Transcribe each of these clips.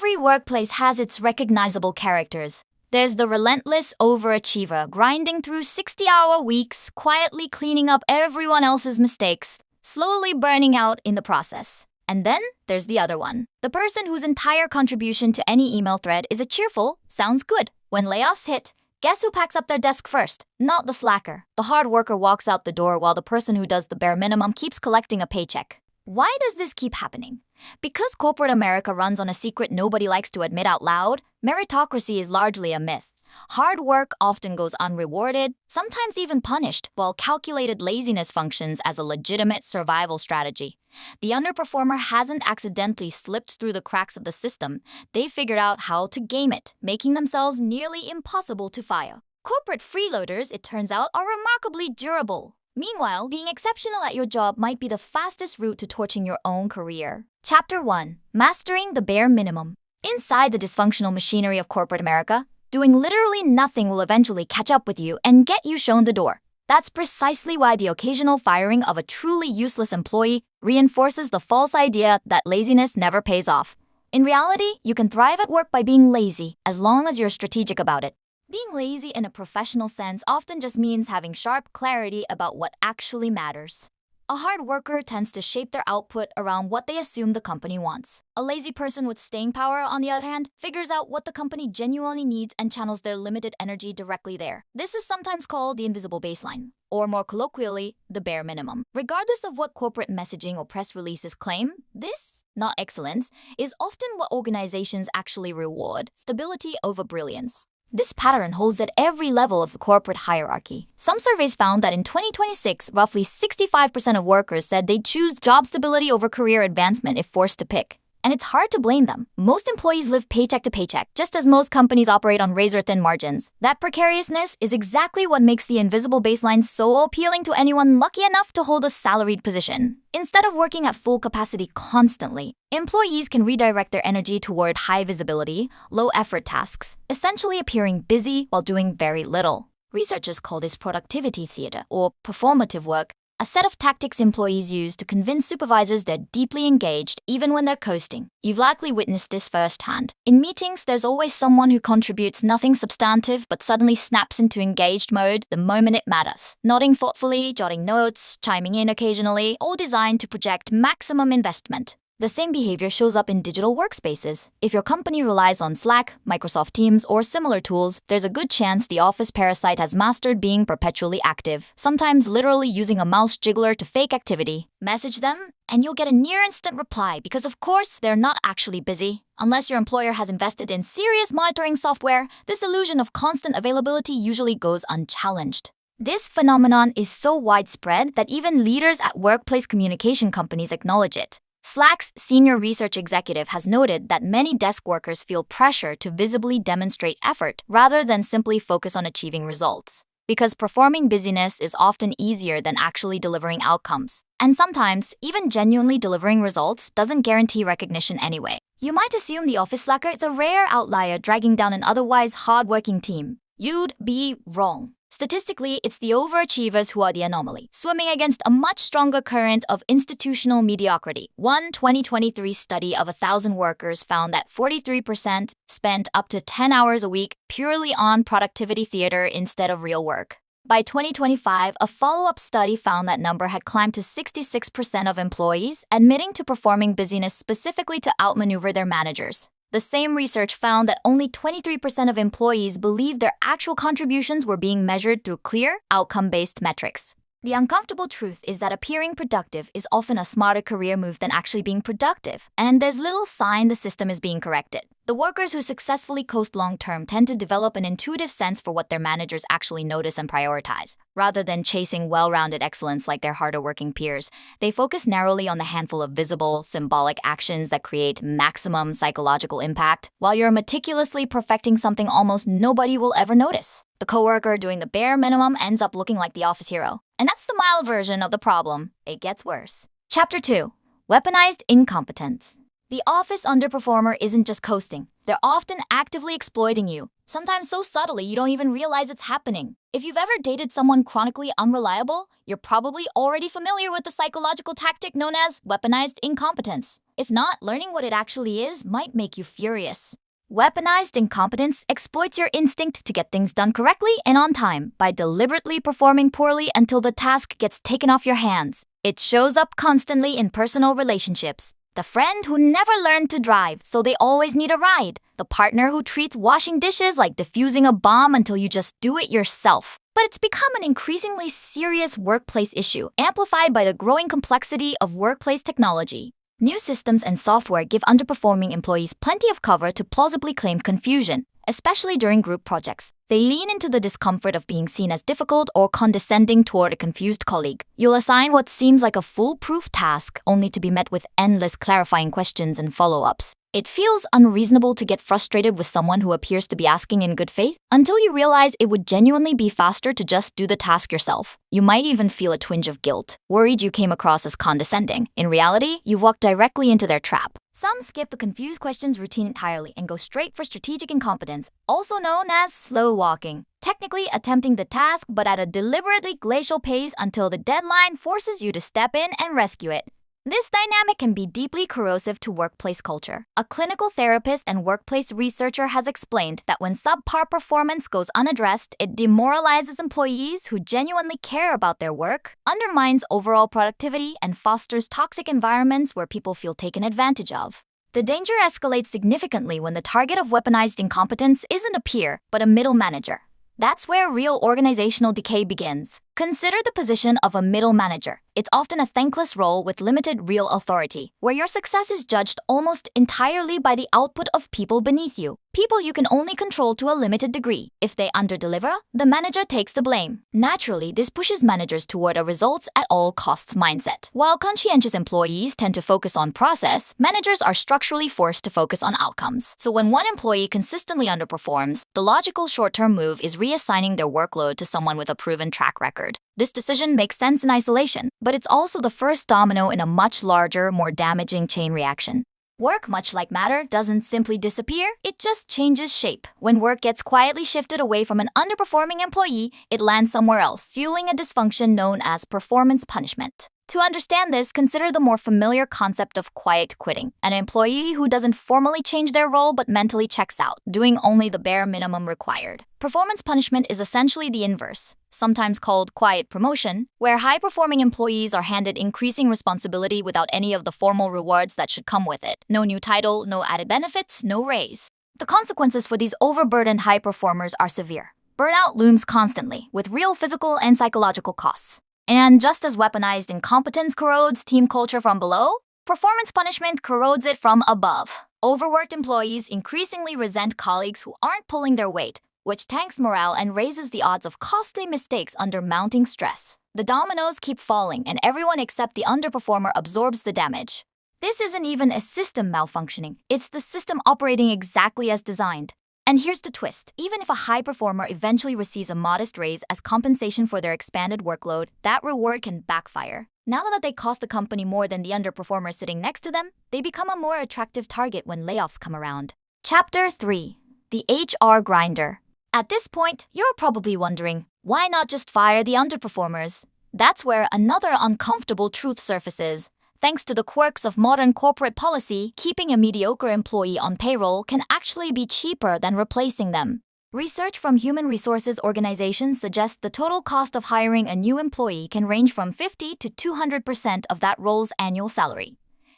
Every workplace has its recognizable characters. There's the relentless overachiever, grinding through 60-hour weeks, quietly cleaning up everyone else's mistakes, slowly burning out in the process. And then there's the other one, the person whose entire contribution to any email thread is a cheerful, sounds good. When layoffs hit, guess who packs up their desk first? Not the slacker. The hard worker walks out the door while the person who does the bare minimum keeps collecting a paycheck. Why does this keep happening? Because corporate America runs on a secret nobody likes to admit out loud, meritocracy is largely a myth. Hard work often goes unrewarded, sometimes even punished, while calculated laziness functions as a legitimate survival strategy. The underperformer hasn't accidentally slipped through the cracks of the system. They figured out how to game it, making themselves nearly impossible to fire. Corporate freeloaders, it turns out, are remarkably durable. Meanwhile, being exceptional at your job might be the fastest route to torching your own career. Chapter 1. Mastering the Bare Minimum. Inside the dysfunctional machinery of corporate America, doing literally nothing will eventually catch up with you and get you shown the door. That's precisely why the occasional firing of a truly useless employee reinforces the false idea that laziness never pays off. In reality, you can thrive at work by being lazy, as long as you're strategic about it. Being lazy in a professional sense often just means having sharp clarity about what actually matters. A hard worker tends to shape their output around what they assume the company wants. A lazy person with staying power, on the other hand, figures out what the company genuinely needs and channels their limited energy directly there. This is sometimes called the invisible baseline, or more colloquially, the bare minimum. Regardless of what corporate messaging or press releases claim, this, not excellence, is often what organizations actually reward: stability over brilliance. This pattern holds at every level of the corporate hierarchy. Some surveys found that in 2026, roughly 65% of workers said they'd choose job stability over career advancement if forced to pick. And it's hard to blame them. Most employees live paycheck to paycheck, just as most companies operate on razor-thin margins. That precariousness is exactly what makes the invisible baseline so appealing to anyone lucky enough to hold a salaried position. Instead of working at full capacity constantly, employees can redirect their energy toward high visibility, low effort tasks, essentially appearing busy while doing very little. Researchers call this productivity theater, or performative work, a set of tactics employees use to convince supervisors they're deeply engaged even when they're coasting. You've likely witnessed this firsthand. In meetings, there's always someone who contributes nothing substantive but suddenly snaps into engaged mode the moment it matters, nodding thoughtfully, jotting notes, chiming in occasionally, all designed to project maximum investment. The same behavior shows up in digital workspaces. If your company relies on Slack, Microsoft Teams, or similar tools, there's a good chance the office parasite has mastered being perpetually active, sometimes literally using a mouse jiggler to fake activity. Message them, and you'll get a near-instant reply because, of course, they're not actually busy. Unless your employer has invested in serious monitoring software, this illusion of constant availability usually goes unchallenged. This phenomenon is so widespread that even leaders at workplace communication companies acknowledge it. Slack's senior research executive has noted that many desk workers feel pressure to visibly demonstrate effort rather than simply focus on achieving results, because performing busyness is often easier than actually delivering outcomes. And sometimes, even genuinely delivering results doesn't guarantee recognition anyway. You might assume the office slacker is a rare outlier dragging down an otherwise hard-working team. You'd be wrong. Statistically, it's the overachievers who are the anomaly, swimming against a much stronger current of institutional mediocrity. One 2023 study of 1,000 workers found that 43% spent up to 10 hours a week purely on productivity theater instead of real work. By 2025, a follow-up study found that number had climbed to 66% of employees, admitting to performing busyness specifically to outmaneuver their managers. The same research found that only 23% of employees believed their actual contributions were being measured through clear, outcome-based metrics. The uncomfortable truth is that appearing productive is often a smarter career move than actually being productive, and there's little sign the system is being corrected. The workers who successfully coast long-term tend to develop an intuitive sense for what their managers actually notice and prioritize. Rather than chasing well-rounded excellence like their harder-working peers, they focus narrowly on the handful of visible, symbolic actions that create maximum psychological impact, while you're meticulously perfecting something almost nobody will ever notice. The coworker doing the bare minimum ends up looking like the office hero. And that's the mild version of the problem. It gets worse. Chapter 2. Weaponized incompetence. The office underperformer isn't just coasting. They're often actively exploiting you, sometimes so subtly you don't even realize it's happening. If you've ever dated someone chronically unreliable, you're probably already familiar with the psychological tactic known as weaponized incompetence. If not, learning what it actually is might make you furious. Weaponized incompetence exploits your instinct to get things done correctly and on time by deliberately performing poorly until the task gets taken off your hands. It shows up constantly in personal relationships. The friend who never learned to drive, so they always need a ride. The partner who treats washing dishes like defusing a bomb until you just do it yourself. But it's become an increasingly serious workplace issue, amplified by the growing complexity of workplace technology. New systems and software give underperforming employees plenty of cover to plausibly claim confusion, especially during group projects. They lean into the discomfort of being seen as difficult or condescending toward a confused colleague. You'll assign what seems like a foolproof task only to be met with endless clarifying questions and follow-ups. It feels unreasonable to get frustrated with someone who appears to be asking in good faith until you realize it would genuinely be faster to just do the task yourself. You might even feel a twinge of guilt, worried you came across as condescending. In reality, you've walked directly into their trap. Some skip the confused questions routine entirely and go straight for strategic incompetence, also known as slow walking. Technically attempting the task, but at a deliberately glacial pace until the deadline forces you to step in and rescue it. This dynamic can be deeply corrosive to workplace culture. A clinical therapist and workplace researcher has explained that when subpar performance goes unaddressed, it demoralizes employees who genuinely care about their work, undermines overall productivity, and fosters toxic environments where people feel taken advantage of. The danger escalates significantly when the target of weaponized incompetence isn't a peer, but a middle manager. That's where real organizational decay begins. Consider the position of a middle manager. It's often a thankless role with limited real authority, where your success is judged almost entirely by the output of people beneath you. People you can only control to a limited degree. If they underdeliver, the manager takes the blame. Naturally, this pushes managers toward a results-at-all-costs mindset. While conscientious employees tend to focus on process, managers are structurally forced to focus on outcomes. So when one employee consistently underperforms, the logical short-term move is reassigning their workload to someone with a proven track record. This decision makes sense in isolation, but it's also the first domino in a much larger, more damaging chain reaction. Work, much like matter, doesn't simply disappear, it just changes shape. When work gets quietly shifted away from an underperforming employee, it lands somewhere else, fueling a dysfunction known as performance punishment. To understand this, consider the more familiar concept of quiet quitting, an employee who doesn't formally change their role but mentally checks out, doing only the bare minimum required. Performance punishment is essentially the inverse, sometimes called quiet promotion, where high-performing employees are handed increasing responsibility without any of the formal rewards that should come with it. No new title, no added benefits, no raise. The consequences for these overburdened high performers are severe. Burnout looms constantly, with real physical and psychological costs. And just as weaponized incompetence corrodes team culture from below, performance punishment corrodes it from above. Overworked employees increasingly resent colleagues who aren't pulling their weight, which tanks morale and raises the odds of costly mistakes under mounting stress. The dominoes keep falling, and everyone except the underperformer absorbs the damage. This isn't even a system malfunctioning, it's the system operating exactly as designed. And here's the twist. Even if a high performer eventually receives a modest raise as compensation for their expanded workload, that reward can backfire. Now that they cost the company more than the underperformer sitting next to them, they become a more attractive target when layoffs come around. Chapter 3. The HR Grinder. At this point, you're probably wondering, why not just fire the underperformers? That's where another uncomfortable truth surfaces. Thanks to the quirks of modern corporate policy, keeping a mediocre employee on payroll can actually be cheaper than replacing them. Research from human resources organizations suggests the total cost of hiring a new employee can range from 50 to 200% of that role's annual salary.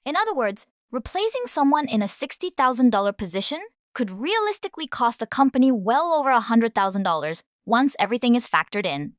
In other words, replacing someone in a $60,000 position could realistically cost a company well over $100,000 once everything is factored in.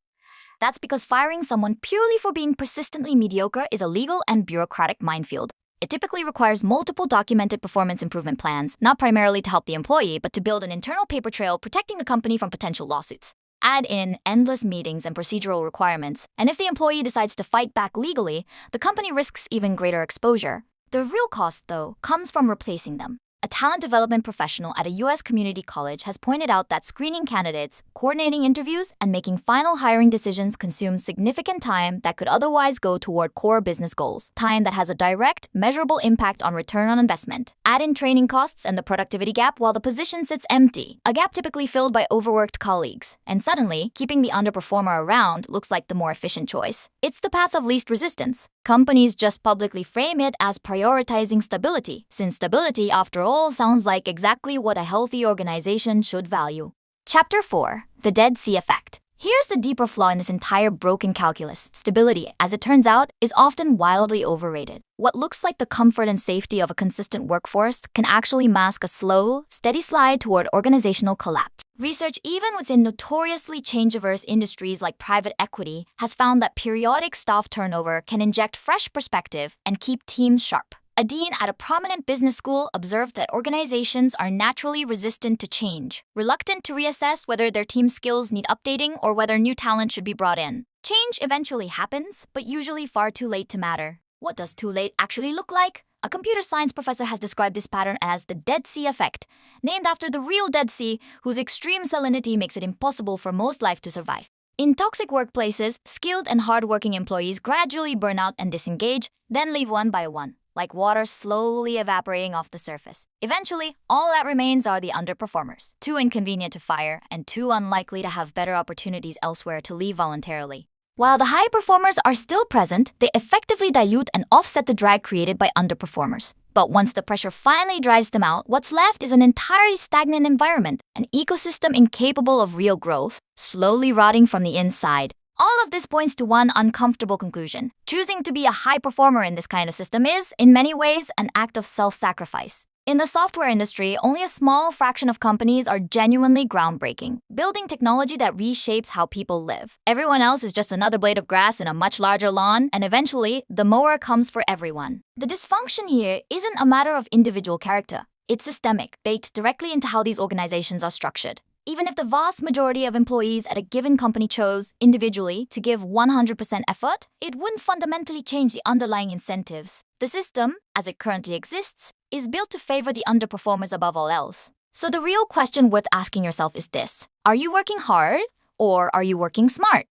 That's because firing someone purely for being persistently mediocre is a legal and bureaucratic minefield. It typically requires multiple documented performance improvement plans, not primarily to help the employee, but to build an internal paper trail protecting the company from potential lawsuits. Add in endless meetings and procedural requirements, and if the employee decides to fight back legally, the company risks even greater exposure. The real cost, though, comes from replacing them. a talent development professional at a U.S. community college, has pointed out that screening candidates, coordinating interviews, and making final hiring decisions consume significant time that could otherwise go toward core business goals, time that has a direct, measurable impact on return on investment. Add in training costs and the productivity gap while the position sits empty, a gap typically filled by overworked colleagues, and suddenly, keeping the underperformer around looks like the more efficient choice. It's the path of least resistance. Companies just publicly frame it as prioritizing stability, since stability, after all, sounds like exactly what a healthy organization should value. Chapter 4. The Dead Sea Effect. Here's the deeper flaw in this entire broken calculus. Stability, as it turns out, is often wildly overrated. What looks like the comfort and safety of a consistent workforce can actually mask a slow, steady slide toward organizational collapse. Research, even within notoriously change-averse industries like private equity, has found that periodic staff turnover can inject fresh perspective and keep teams sharp. A dean at a prominent business school observed that organizations are naturally resistant to change, reluctant to reassess whether their team skills need updating or whether new talent should be brought in. Change eventually happens, but usually far too late to matter. What does too late actually look like? A computer science professor has described this pattern as the Dead Sea effect, named after the real Dead Sea, whose extreme salinity makes it impossible for most life to survive. In toxic workplaces, skilled and hardworking employees gradually burn out and disengage, then leave one by one, like water slowly evaporating off the surface. Eventually, all that remains are the underperformers, too inconvenient to fire and too unlikely to have better opportunities elsewhere to leave voluntarily. While the high performers are still present, they effectively dilute and offset the drag created by underperformers. But once the pressure finally drives them out, what's left is an entirely stagnant environment, an ecosystem incapable of real growth, slowly rotting from the inside. All of this points to one uncomfortable conclusion. Choosing to be a high performer in this kind of system is, in many ways, an act of self-sacrifice. In the software industry, only a small fraction of companies are genuinely groundbreaking, building technology that reshapes how people live. Everyone else is just another blade of grass in a much larger lawn, and eventually, the mower comes for everyone. The dysfunction here isn't a matter of individual character. It's systemic, baked directly into how these organizations are structured. Even if the vast majority of employees at a given company chose, individually, to give 100% effort, it wouldn't fundamentally change the underlying incentives. The system, as it currently exists, is built to favor the underperformers above all else. So the real question worth asking yourself is this: are you working hard, or are you working smart?